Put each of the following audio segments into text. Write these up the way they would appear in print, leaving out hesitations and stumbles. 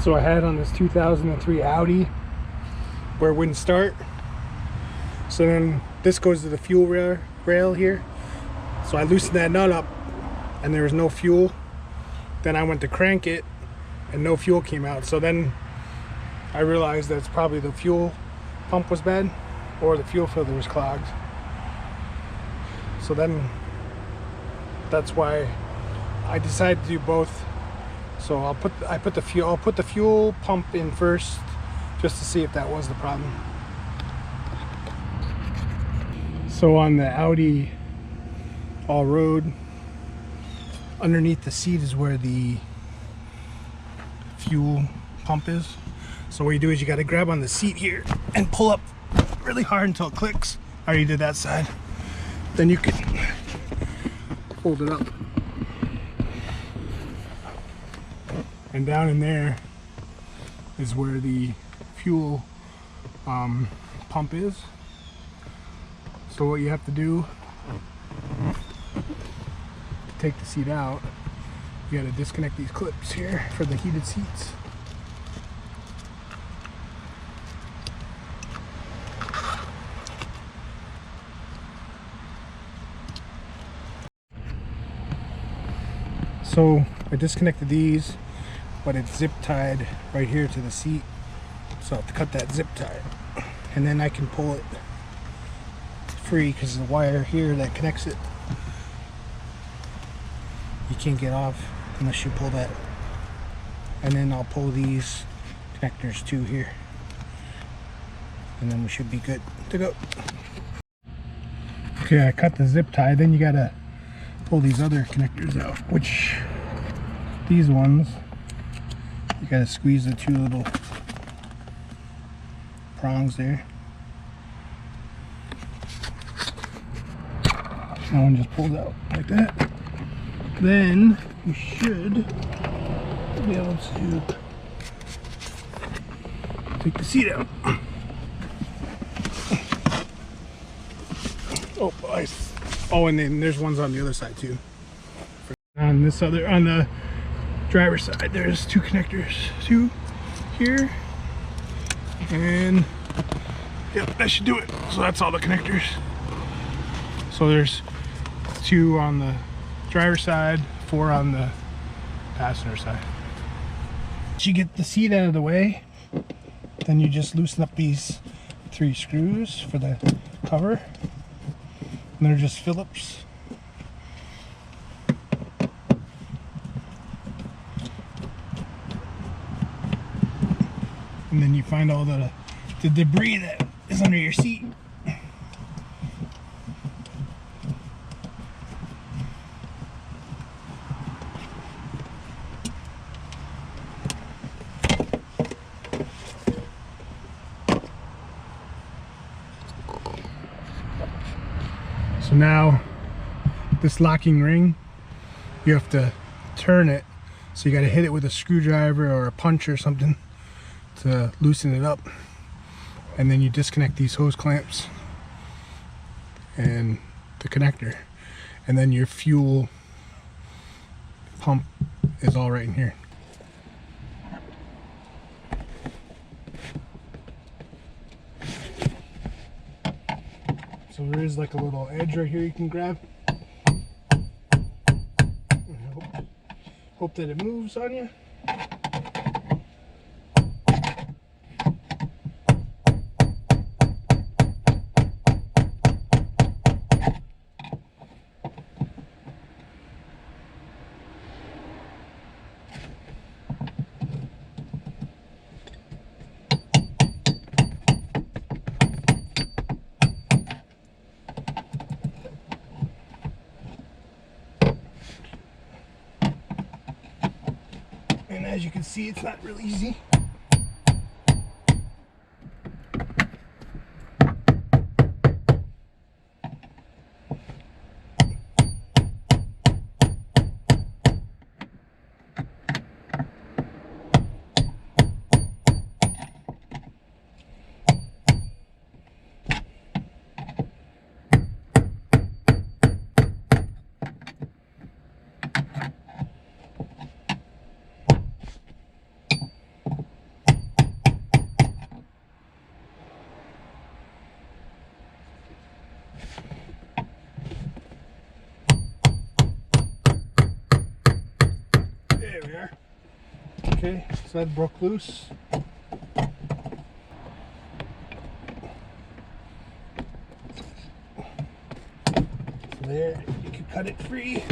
So I had on this 2003 Audi where it wouldn't start. So then this goes to the fuel rail here. So I loosened that nut up and there was no fuel. Then I went to crank it and no fuel came out. So then I realized that it's probably the fuel pump was bad or the fuel filter was clogged. So then that's why I decided to do both. So I'll put the fuel pump in first just to see if that was the problem. So on the Audi Allroad, underneath the seat is where the fuel pump is. So what you do is you got to grab on the seat here and pull up really hard until it clicks. I already did that side. Then you can fold it up. And down in there is where the fuel pump is. So what you have to do to take the seat out, you got to disconnect these clips here for the heated seats. So I disconnected these, but it's zip tied right here to the seat. So I have to cut that zip tie and then I can pull it free because the wire here that connects it, you can't get off unless you pull that. And then I'll pull these connectors too here, and then we should be good to go. Okay, I cut the zip tie. Then you gotta pull these other connectors out, which these ones you gotta squeeze the two little prongs there. That one just pulls out like that. Then you should be able to take the seat out. And then there's ones on the other side too. On the driver's side, there's two connectors, two here, and yep, that should do it. So that's all the connectors. So there's two on the driver's side, four on the passenger side. Once you get the seat out of the way, then you just loosen up these 3 screws for the cover. And they're just Phillips. And then you find all the debris that is under your seat. So now this locking ring, you have to turn it, so you got to hit it with a screwdriver or a punch or something to loosen it up, and then you disconnect these hose clamps and the connector, and then your fuel pump is all right in here. So there is like a little edge right here you can grab. Hope that it moves on you. And as you can see, it's not real easy. Okay, so that broke loose. So there, you can cut it free.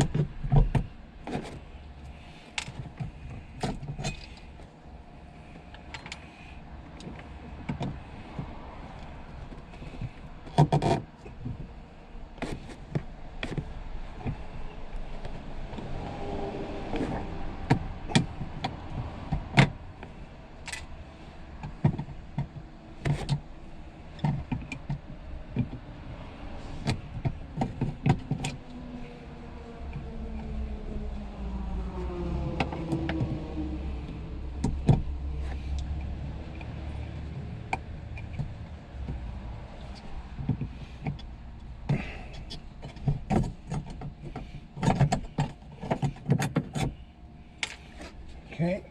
Okay,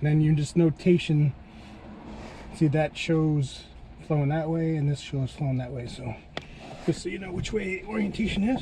then you just notation, see that shows flowing that way and this shows flowing that way, so just so you know which way orientation is.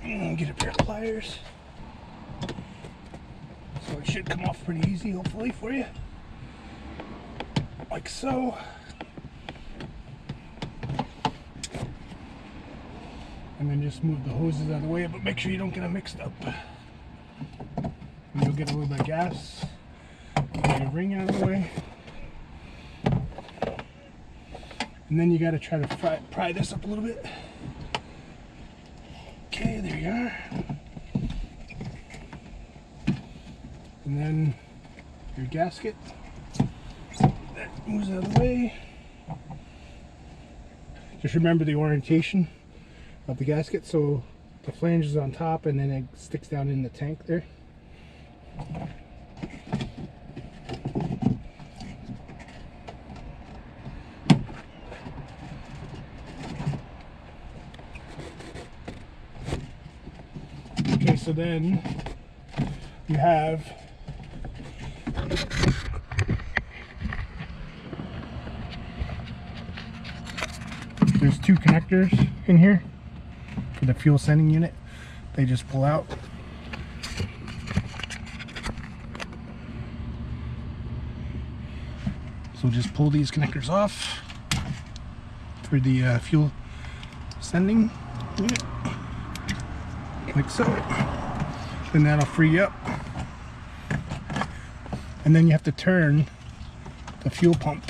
And get a pair of pliers. So it should come off pretty easy, hopefully, for you. Like so. And then just move the hoses out of the way, but make sure you don't get them mixed up. And you'll get a little bit of gas. Get your ring out of the way. And then you got to try to pry this up a little bit. Okay, there you are. And then your gasket. That moves out of the way. Just remember the orientation of the gasket, so the flange is on top and then it sticks down in the tank there. Okay, so then you have there's two connectors in here for the fuel sending unit. They just pull out. So just pull these connectors off for the fuel sending unit, like so. And that'll free you up. And then you have to turn the fuel pump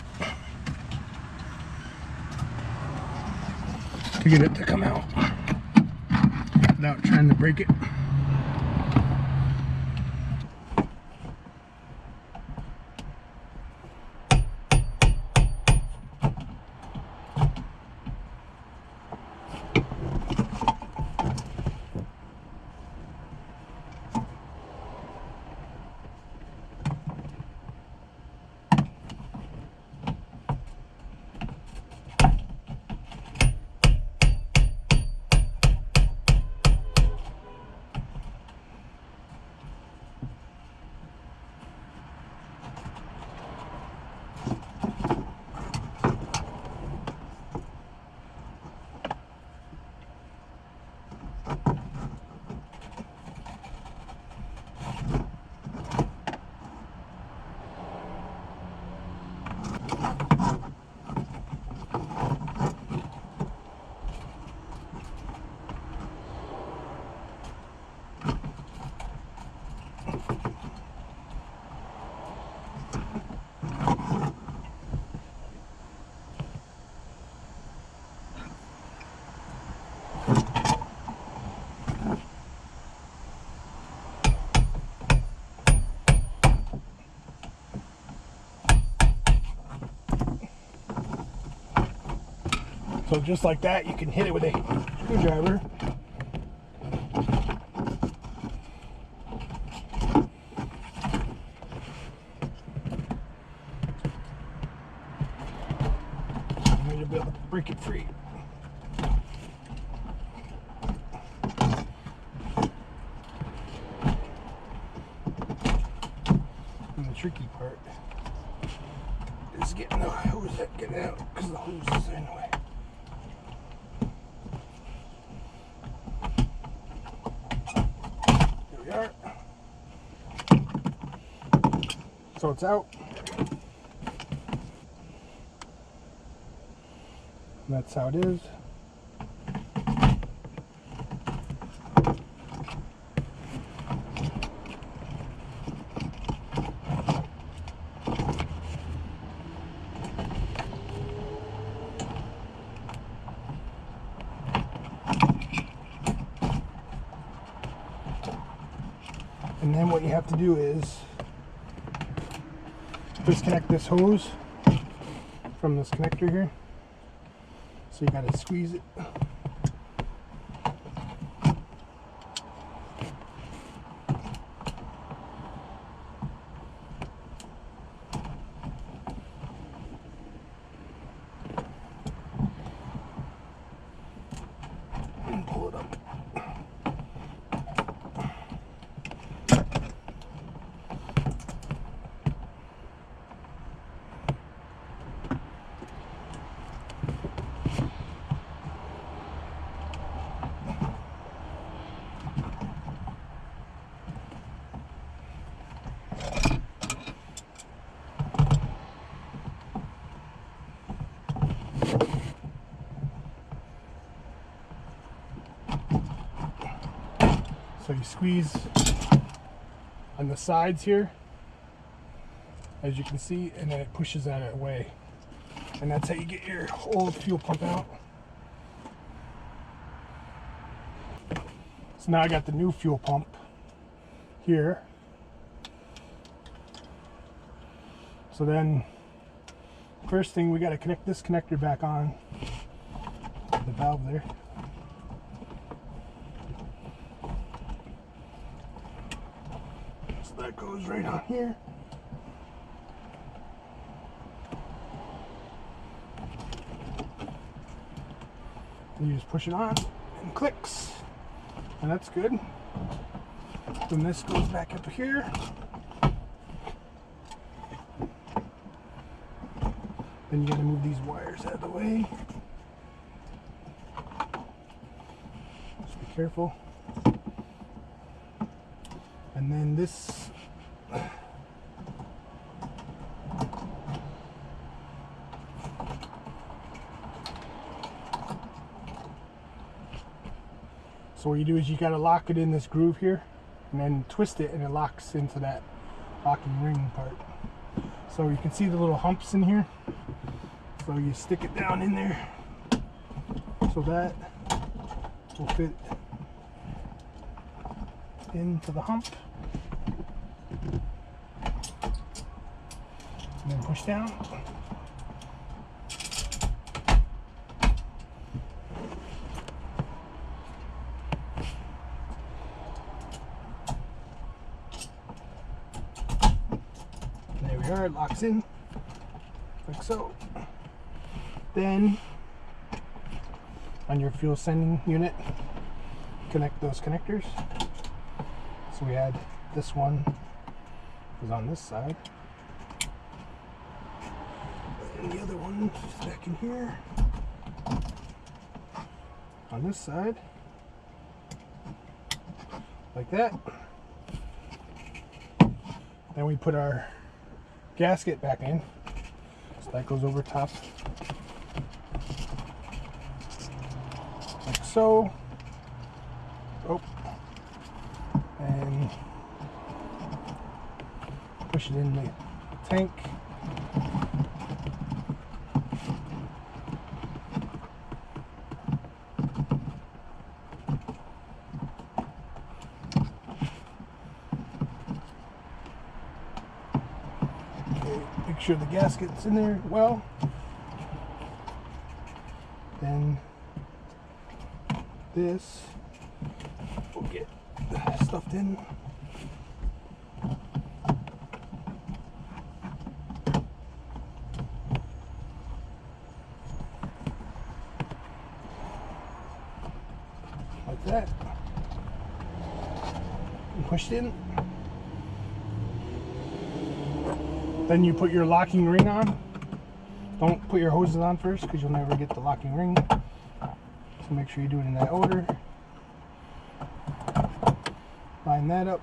to get it to come out without trying to break it. So just like that, you can hit it with a screwdriver. And then you'll be able to break it free. tricky part is getting the hose getting out because the hose is in the way. Here we are. So it's out. And that's how it is. And then what you have to do is disconnect this hose from this connector here. So you gotta squeeze it. And pull it up. So you squeeze on the sides here, as you can see, and then it pushes that away. And that's how you get your old fuel pump out. So now I got the new fuel pump here. So then, first thing, we got to connect this connector back on the valve there. So that goes right on here. And you just push it on and it clicks. And that's good. Then this goes back up here. Then you gotta move these wires out of the way. Just be careful. And then this so what you do is you gotta lock it in this groove here and then twist it and it locks into that locking ring part. So you can see the little humps in here. So you stick it down in there so that will fit into the hump. And then push down. And there we are, it locks in like so. Then on your fuel sending unit, connect those connectors. So we had this one is on this side, and the other one is back in here on this side, like that. Then we put our gasket back in, so that goes over top like so. Oh, and push it in the tank. Okay, make sure the gasket's in there well. Then this will get stuffed in. Like that. And pushed in. Then you put your locking ring on. Don't put your hoses on first because you'll never get the locking ring. So make sure you do it in that order. Line that up.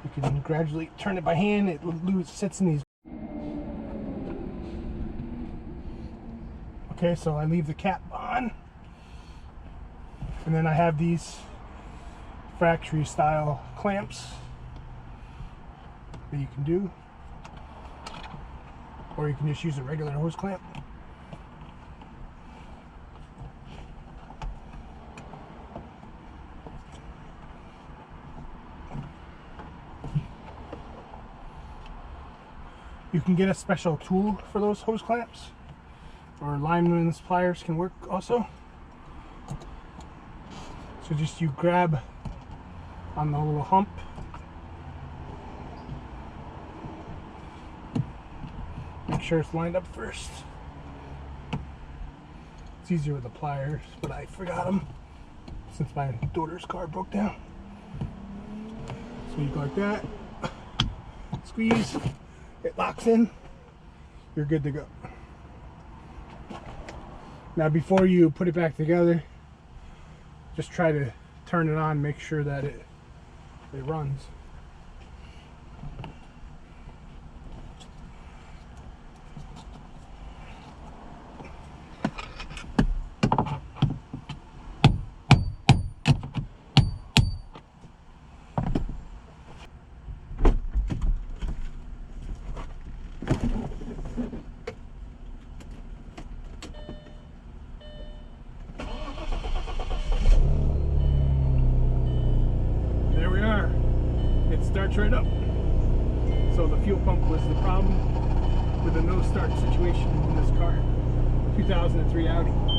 You can gradually turn it by hand. It sits in these. Okay, so I leave the cap on. And then I have these factory style clamps that you can do. Or you can just use a regular hose clamp. You can get a special tool for those hose clamps, or lineman's pliers can work also. So just you grab on the little hump, make sure it's lined up first. It's easier with the pliers, but I forgot them since my daughter's car broke down. So you go like that, squeeze, it locks in, you're good to go. Now before you put it back together, just try to turn it on, make sure that it runs. Starts right up. So the fuel pump was the problem with the no start situation in this car. 2003 Audi.